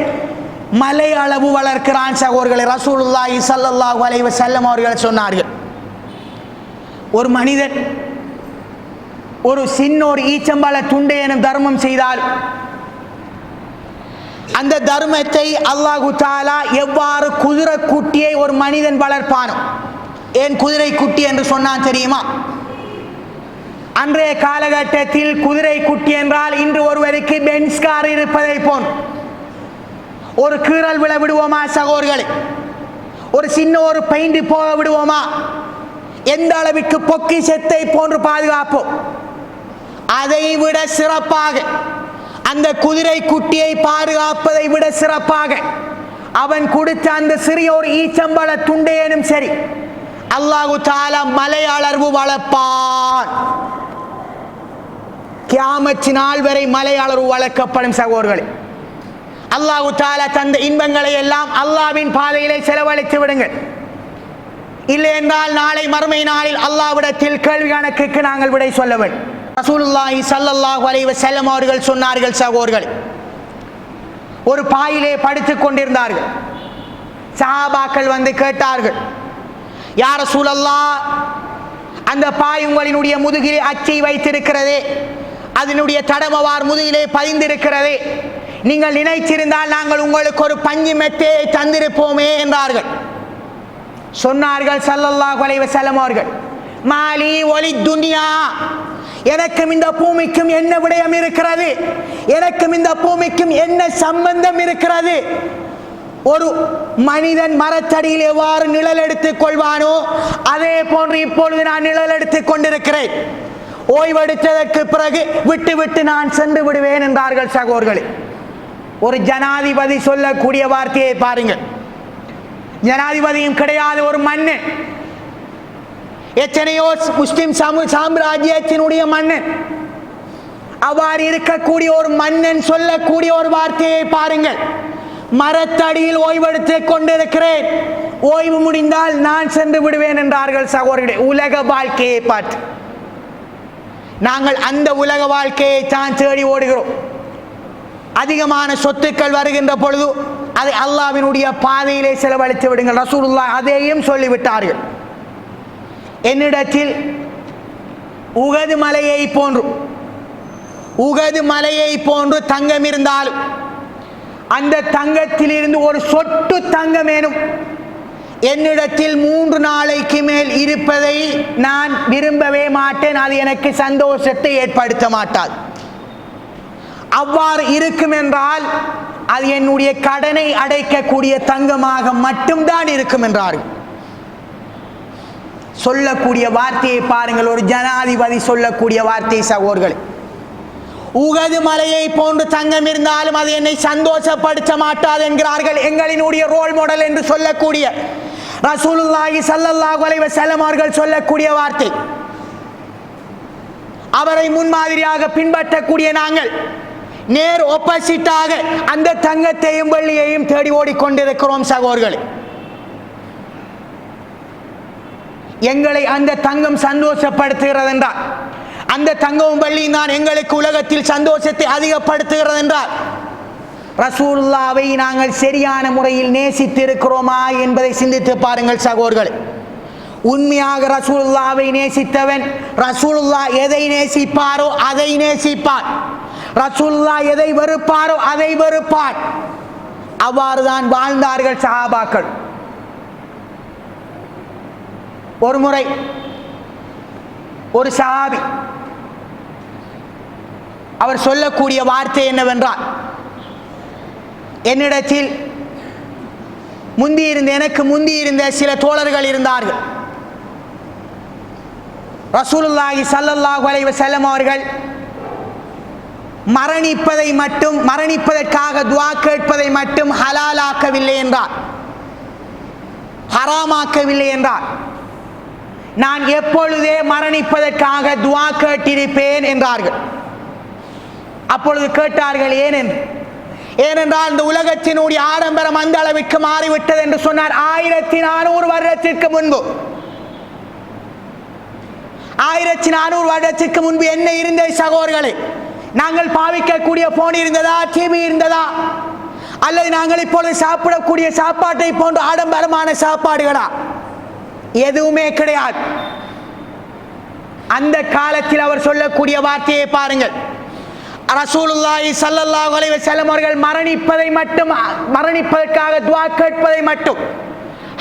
மலை அளவு வளர்க்கிறான் சகோதரர்களே. ரசூலுல்லாஹி ஸல்லல்லாஹு அலைஹி வஸல்லம் அவர்கள் சொன்னார்கள், ஒரு மனிதன் ஒரு சின்ன ஒரு ஈச்சம்பழ துண்டை எனும் தர்மம் செய்தால் அந்த தர்மத்தை அல்லாஹ் தஆலா எவ்வாறு குதிரை குட்டியை ஒரு மனிதன் வளர்ப்பானோ. ஏன் குதிரை குட்டி என்று சொன்னான் தெரியுமா? அன்றைய காலகட்டத்தில் குதிரை குட்டி என்றால் இன்று ஒருவருக்கு பென்ஸ் கார் இருப்பதை போன்று ஒரு கீறல் விழ விடுவோமா சகோதரர்களே? ஒரு சின்ன ஒரு பெயிண்ட் போக விடுவோமா? எந்த அளவிற்கு பொக்கிஷத்தை போன்று பாதுகாப்போம். அதை விட சிறப்பாக அந்த குதிரை குட்டியை பாதுகாப்பதை விட சிறப்பாக அவன் கொடுத்த அந்த சிறிய ஒரு ஈச்சம்பழ துண்டையனும் சரி அல்லாஹ் தஆலா மலை அளவு வளர்ப்பான். கியாமத் நாள் வரை மலையாளர் வளர்க்கப்படும் சகோதரர்களே. அல்லாஹ் தஆலா தந்த இன்பங்களை எல்லாம் அல்லாஹ்வின் பாதையிலே செலவழித்து விடுங்கள். இல்லை என்றால் நாளை மறுமை நாளில் அல்லாஹ்விடத்தில் கேள்வி கணக்குக்கு நாங்கள் விடை சொல்ல வேண்டும். ரசூலுல்லாஹி ஸல்லல்லாஹு அலைஹி வஸல்லம் அவர்கள் சொன்னார்கள் சகோதரர்களே, ஒரு பாயிலே படுத்துக் கொண்டிருந்தார்கள். சஹாபாக்கள் வந்து கேட்டார்கள், யா ரசூலல்லாஹ், அந்த பாய் உங்களினுடைய முதுகிலே அச்சை வைத்திருக்கிறதே, அதனுடைய தடமவார் முதுகிலே பதிந்திருக்கிறதே, நீங்கள் நினைச்சிருந்தால் நாங்கள் உங்களுக்கு ஒரு பஞ்சு மெத்தையை தந்திருப்போமே என்றார்கள். சொன்னார்கள் ஸல்லல்லாஹு அலைஹி வஸல்லம் அவர்கள், மாலி ஒலி துனியா, எனக்கும் இந்த பூமிக்கும் என்ன விடயம் இருக்கிறது, எனக்கும் இந்த பூமிக்கும் என்ன சம்பந்தம் இருக்கிறது? ஒரு மனிதன் மரத்தடியில் எவ்வாறு நிழல் எடுத்துக் கொள்வானோ அதே போன்று இப்பொழுது நான் நிழல் எடுத்துக் கொண்டிருக்கிறேன். ஓய்வெடுத்ததற்கு பிறகு விட்டு விட்டு நான் சென்று விடுவேன் என்றார்கள் சகோதரர்களே. ஒரு ஜனாதிபதி சொல்லக்கூடிய வார்த்தையை பாருங்கள். ஜனாதிபதியும் கிடையாது, ஒரு மன்னன், எத்தனையோ முஸ்லிம் சாம்ராஜ்யத்தினுடைய மன்னன். அவ்வாறு இருக்கக்கூடிய ஒரு மன்னன் சொல்லக்கூடிய ஒரு வார்த்தையை பாருங்கள். மரத்தடியில் ஓய்வெடுத்துக் கொண்டிருக்கிறேன், ஓய்வு முடிந்தால் நான் சென்று விடுவேன் என்றார்கள் சகோதரர்களே. உலக வாழ்க்கையை பார்த்து நாங்கள் அந்த உலக வாழ்க்கையை தான் தேடி ஓடுகிறோம். அதிகமான சொத்துக்கள் வருகின்ற பொழுது அதை அல்லாஹ்வினுடைய பாதையிலே செலவழித்து விடுங்கள். ரசூலுல்லாஹ் அதையும் சொல்லிவிட்டார்கள். என்னிடத்தில் உகது மலையை போன்று தங்கம் இருந்தாலும் அந்த தங்கத்திலிருந்து ஒரு சொட்டு தங்கமேனும் என்னிடத்தில் 3 நாளைக்கு மேல் இருப்பதை நான் விரும்பவே மாட்டேன். அது எனக்கு சந்தோஷத்தை ஏற்படுத்த மாட்டாது. அவ்வாறு இருக்கும் என்றால் அது என்னுடைய கடனை அடைக்கக்கூடிய தங்கமாக மட்டும்தான் இருக்கும் என்றார்கள். சொல்லக்கூடிய வார்த்தையை பாருங்கள், ஒரு ஜனாதிபதி சொல்லக்கூடிய வார்த்தை சகோதரர்களே. உகது மலையை போன்று தங்கம் இருந்தாலும் அது என்னை சந்தோஷப்படுத்த மாட்டாது என்கிறார்கள் எங்களினுடைய ரோல் மாடல் என்று சொல்லக்கூடிய ரசூலுல்லாஹி ஸல்லல்லாஹு அலைஹி வஸல்லம் அவர்கள் சொல்லக்கூடிய வார்த்தை. அவரை முன்மாதிரியாக பின்பற்றக்கூடிய நாங்கள் நேர் ஆப்போசிட்டாக அந்த தங்கத்தையும் வெள்ளியையும் தேடி ஓடிக்கொண்டிருக்கிறோம் சகோதரர்களே. எங்களை அந்த தங்கம் சந்தோஷப்படுத்துகிறது என்றால், அந்த தங்கமும் வெள்ளியும் தான் எங்களுக்கு உலகத்தில் சந்தோஷத்தை அதிகப்படுத்துகிறது என்றால், ரசூலுல்லாவை நாங்கள் சரியான முறையில் நேசித்து இருக்கிறோமா என்பதை சிந்தித்து பாருங்கள் சகோதரர்களே. உண்மையாக ரசூலுல்லாவை நேசித்தவன் ரசூலுல்லாஹ் எதை நேசிப்பாரோ அதை நேசிப்பார், ரசூலுல்லாஹ் எதை வெறுப்பாரோ அதை வெறுப்பார். அவ்வாறுதான் வாழ்ந்தார்கள் சஹாபாக்கள். ஒரு முறை ஒரு சஹாபி அவர் சொல்லக்கூடிய வார்த்தை என்னவென்றால், என்னிடத்தில் எனக்கு முந்தி இருந்த சில தோழர்கள் இருந்தார்கள். ரசூலுல்லாஹி ஸல்லல்லாஹு அலைஹி வஸல்லம் அவர்கள் மரணிப்பதற்காக துஆ கேட்பதை மட்டும் ஹலாலாக்கவில்லை என்றார், ஹராமாக்கவில்லை என்றார். நான் எப்பொழுதே மரணிப்பதற்காக துஆ கேட்டிருப்பேன் என்றார்கள். அப்பொழுது கேட்டார்கள் ஏனென்றால் இந்த உலகத்தினுடைய ஆடம்பரம் அந்த அளவிற்கு மாறிவிட்டது என்று சொன்னார். 1400 வருடத்திற்கு முன்பு 1400 வருடத்திற்கு முன்பு என்ன இருந்தது சகோதரர்களே? நாங்கள் பாவிக்கக்கூடிய போன் இருந்ததா, டிவி இருந்ததா, அல்லது நாங்கள் இப்பொழுது சாப்பிடக்கூடிய சாப்பாட்டை போன்ற ஆடம்பரமான சாப்பாடுகளா? எதுவுமே கிடையாது. அந்த காலத்தில் அவர் சொல்லக்கூடிய வார்த்தையை பாருங்கள். ரசூலுல்லாஹி ஸல்லல்லாஹு அலைஹி வஸல்லம் அவர்கள் மரணிப்பதற்காக துஆ கேட்பதை மட்டும்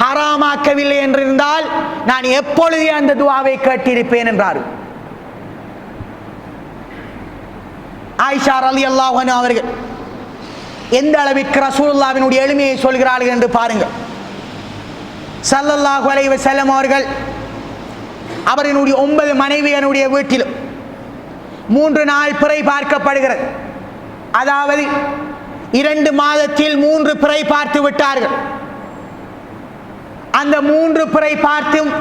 ஹராமாக்கவில்லை என்றிருந்தால் நான் எப்பொழுதே அந்த துஆவை கேட்டிருப்பேன் என்றார். ஆயிஷா ரலியல்லாஹு அன்ஹா அவர்கள் எந்த அளவிற்கு ரசூலுல்லாஹ்வினுடைய எளிமையை சொல்கிறார்கள் என்று பாருங்கள். ஸல்லல்லாஹு அலைஹி வஸல்லம் அவர்கள் அவரினுடைய 9 மனைவியனுடைய வீட்டிலும் 3 நாள் பிறை பார்க்கப்படுகிறது. அதாவது 2 மாதத்தில் 3 பிறை பார்த்து விட்டார்கள். அந்த 3 பிறை பார்த்தும்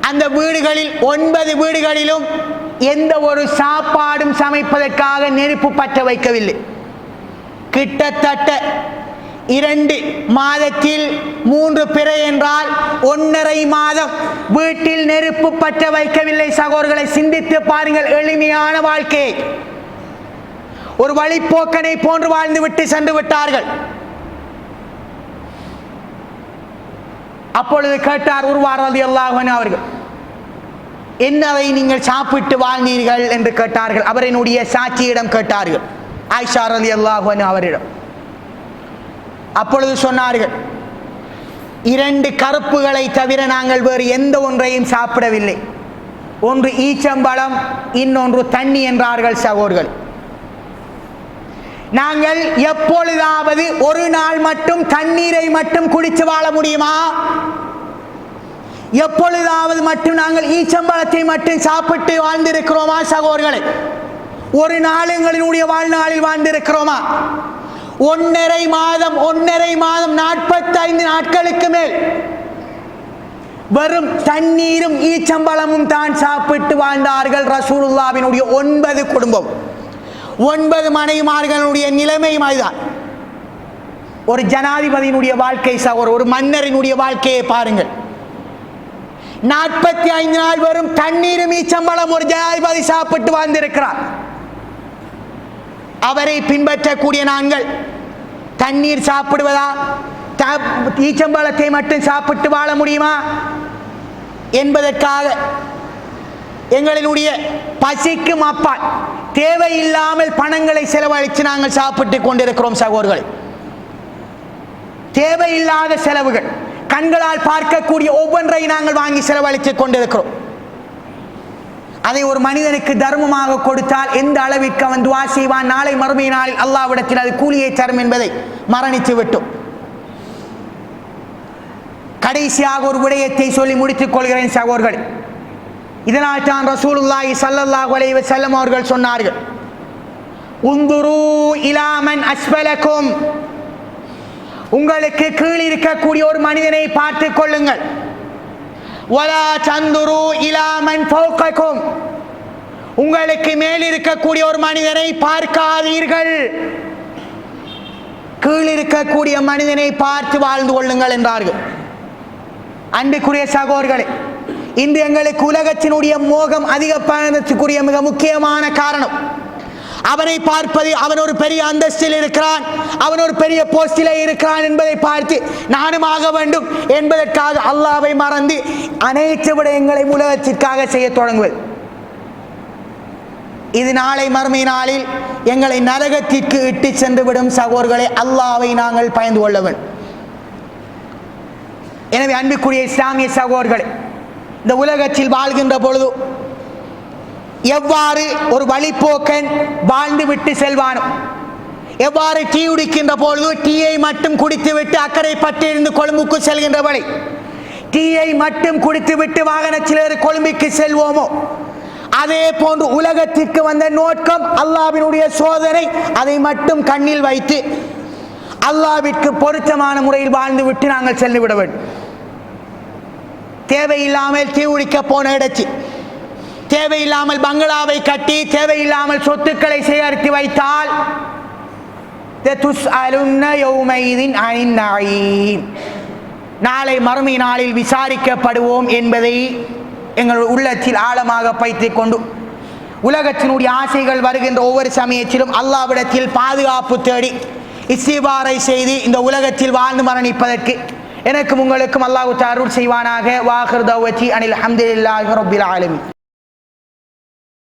அந்த வீடுகளில் 9 வீடுகளிலும் எந்த ஒரு சாப்பாடும் சமைப்பதற்காக நெருப்பு பற்ற வைக்கவில்லை. கிட்டத்தட்ட 2 மாதத்தில் 3 பிறை என்றால் 1.5 மாதம் வீட்டில் நெருப்பு பற்ற வைக்கவில்லை. சகோதரர்களை சிந்தித்து பாருங்கள். எளிமையான வாழ்க்கையை ஒரு வழிப்போக்கனை போன்று வாழ்ந்து விட்டு சென்று விட்டார்கள். அப்பொழுது கேட்டார் உர்வார் ரலியல்லாஹு அன்ஹு அவர்கள், என்னவை நீங்கள் சாப்பிட்டு வாழ்ந்தீர்கள் என்று கேட்டார்கள். அவரினுடைய சாட்சியிடம் கேட்டார்கள், ஆயிஷா ரலியல்லாஹு அன்ஹா அவரிடம். அப்பொழுது சொன்னார்கள், 2 கருப்புகளை தவிர நாங்கள் வேறு எந்த ஒன்றையும் சாப்பிடவில்லை. ஒன்று ஈச்சம்பழம், இன்னொன்று தண்ணி என்றார்கள். சகோதரர்கள், நாங்கள் எப்பொழுதாவது ஒரு நாள் மட்டும் தண்ணீரை மட்டும் குடித்து வாழ முடியுமா? எப்பொழுதாவது மட்டும் நாங்கள் ஈச்சம்பழத்தை மட்டும் சாப்பிட்டு வாழ்ந்திருக்கிறோமா? சகோதரர்களே, ஒரு நாள் எங்களினுடைய வாழ்நாளில் வாழ்ந்திருக்கிறோமா? 1.5 மாதம் 45 நாட்களுக்கு மேல் வெறும் தண்ணீரும் ஈச்சம்பழமும் தான் சாப்பிட்டு வாழ்ந்தார்கள் ரசூலுல்லாஹ்வினுடைய 9 குடும்பம், 9 மனைவிமார்களுடைய நிலைமை அதுதான். ஒரு ஜனாதிபதியினுடைய வாழ்க்கை சகோதரர், ஒரு மன்னரினுடைய வாழ்க்கையை பாருங்கள். 45 நாள் வரும் தண்ணீரும் ஈச்சம்பழம் ஒரு ஜனாதிபதி சாப்பிட்டு வாழ்ந்திருக்கிறார். அவரை பின்பற்றக்கூடிய நாங்கள் தண்ணீர் சாப்பிடுவதா, ஈச்சம்பழத்தை மட்டும் சாப்பிட்டு வாழ முடியுமா என்பதற்காக எங்களினுடைய பசிக்கும் அப்பால் தேவையில்லாமல் பணங்களை செலவழித்து நாங்கள் சாப்பிட்டு கொண்டிருக்கிறோம். சகோதரர்கள், தேவையில்லாத செலவுகள், கண்களால் பார்க்கக்கூடிய ஒவ்வொன்றை நாங்கள் வாங்கி செலவழித்துக் கொண்டிருக்கிறோம். அதை ஒரு மனிதனுக்கு தர்மமாக கொடுத்தால் எந்த அளவிற்கு அவன் துஆ செய்வான், நாளை மறுமை நாளில் அல்லாஹ்விடத்தில் அது கூலியை தரும் என்பதை மரணித்து விட்டோம். கடைசியாக ஒரு விடயத்தை சொல்லி முடித்துக் கொள்கிறேன் சகோதரர்களே. இதனால் தான் ரசூலுல்லாஹி ஸல்லல்லாஹு அலைஹி வஸல்லம் அவர்கள் சொன்னார்கள், உந்துரு இலா மன் அஸ்ஃபலக்கும், உங்களுக்கு கீழ் இருக்கக்கூடிய ஒரு மனிதனை பார்த்துக் கொள்ளுங்கள். வலா தந்துரு இலா மன் ஃபௌகக்கும், உங்களுக்கு மேல் இருக்கக்கூடிய ஒரு மனிதனை பார்க்காதீர்கள். கீழ் இருக்கக்கூடிய மனிதனை பார்த்து வாழ்ந்து கொள்ளுங்கள் என்றார்கள். அன்புக்குரிய சகோதரர்களே, இன்று எங்களுக்கு உலகத்தினுடைய மோகம் அதிகப்படுத்துக்குரிய மிக முக்கியமான காரணம், அவனை பார்ப்பது, அவன் ஒரு பெரிய அந்தஸ்தில் இருக்கிறான், அவன் ஒரு பெரிய போஸ்டிலே இருக்கிறான் என்பதை பார்த்து நானும் ஆக வேண்டும் என்பதற்காக அல்லாஹ்வை மறந்து அனைத்து விடயங்களை உலகத்திற்காக செய்ய தொடங்குவது. இது நாளை மறுமை நாளில் எங்களை நரகத்திற்கு இட்டு சென்று விடும். சகோதரர்களை, அல்லாஹ்வை நாங்கள் பயந்து கொள்ள வேண்டும். எனவே அன்புக்குரிய இஸ்லாமிய சகோதரர்களே, இந்த உலகத்தில் வாழ்கின்ற பொழுது எவ்வாறு ஒரு வழிப்போக்கன் வாழ்ந்து விட்டு செல்வானோ, எவ்வாறு டீ குடிக்கின்ற பொழுது டீயை மட்டும் குடித்துவிட்டு அக்கறை பட்டிருந்து கொழும்புக்கு செல்கின்றபடி டீயை மட்டும் குடித்துவிட்டு வாகனத்தில் கொழும்புக்கு செல்வோமோ, அதே போன்று உலகத்திற்கு வந்த நோக்கம் அல்லாஹ்வினுடைய சோதனை, அதை மட்டும் கண்ணில் வைத்து அல்லாஹ்விற்கு பொருத்தமான முறையில் வாழ்ந்து விட்டு நாங்கள் சென்று விட வேண்டும். தேவையில்லாமல் டீ குடிக்க போன இடத்தில் தேவையில்லாமல் பங்களாவை கட்டி தேவையில்லாமல் சொத்துக்களை சேகரித்து வைத்தால் நாளை மறுமை நாளில் விசாரிக்கப்படுவோம் என்பதை எங்கள் உள்ளத்தில் ஆழமாக பைத்துக் கொண்டு உலகத்தினுடைய ஆசைகள் வருகின்ற ஒவ்வொரு சமயத்திலும் அல்லாஹ்விடத்தில் பாதுகாப்பு தேடி இஸ்திக்பாரை செய்து இந்த உலகத்தில் வாழ்ந்து மரணிப்பதற்கு எனக்கும் உங்களுக்கும் அல்லாஹ் அருள் செய்வானாக. வாஹிர் தஅவதி அனில் ஹம்துலில்லாஹி ரப்பில் ஆலமீன்.